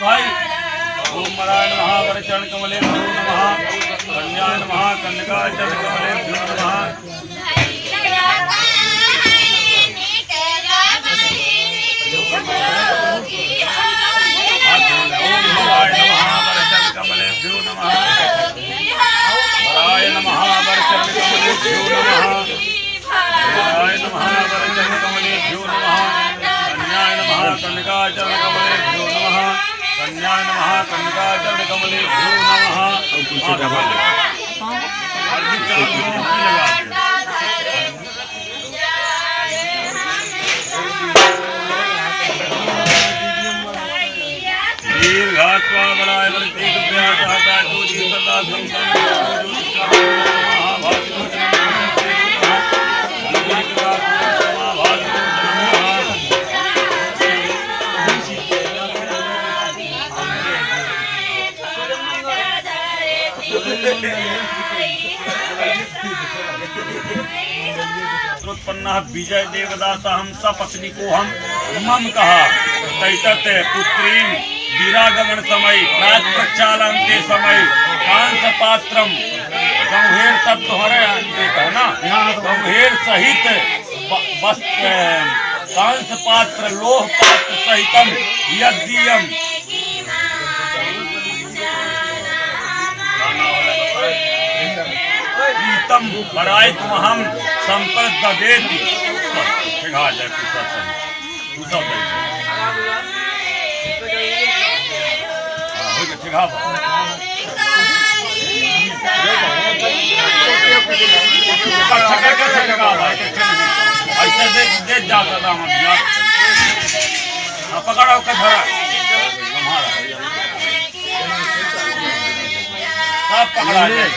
भाई ओम मराय नमः वरचरण कमलेभ्यो नमः कन्याय नमः कन्यकाचरण कमलेभ्यो नमः ओम मराय नमः वरचरण कमलेभ्यो नमः मराय नमः वरचरण कमलेभ्यो नमः मराय नमः वरचरण कमलेभ्यो नमः कन्याय नमः कन्यकाचरण कमलेभ्यो नमः कन्याय नमः कन्यकाचरण कमलेभ्यो नमः दीर्घात्वा बलाय वरते दुर्व्याता तो जीवता उत्पन्न विजय देवदास हम सपत्नी को हम मम कहा तैतत पुत्री वीरागमन समय राज प्रक्षालनते समय कांस पात्रम गंभीर शब्द है ना गंभीर सहित कांस पात्र लोह पात्र सहितम यज्ञम प्रीतम बराय तुम हम संपद देती ठिका जाए ठिका ऐसे दे जाता था पकड़ा का धरा सब पकड़ा जाए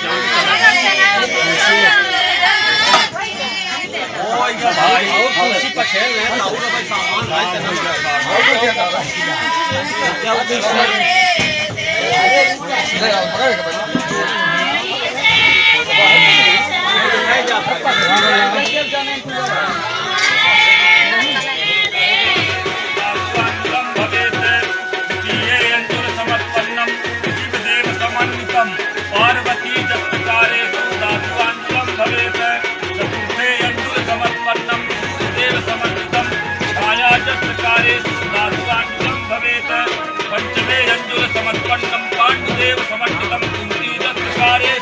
भाई उसी पर खेल रहे हैं पार्वती जत्कारे दातुआंजलम भवेत चतुर्थे अंजुल समर्पणम देव समर्पितम छाया जत्कारे दातुआंजलम भवेत पंचमे अंजुल समर्पणम पांडुदेव समर्पितम कुंती जत्कारे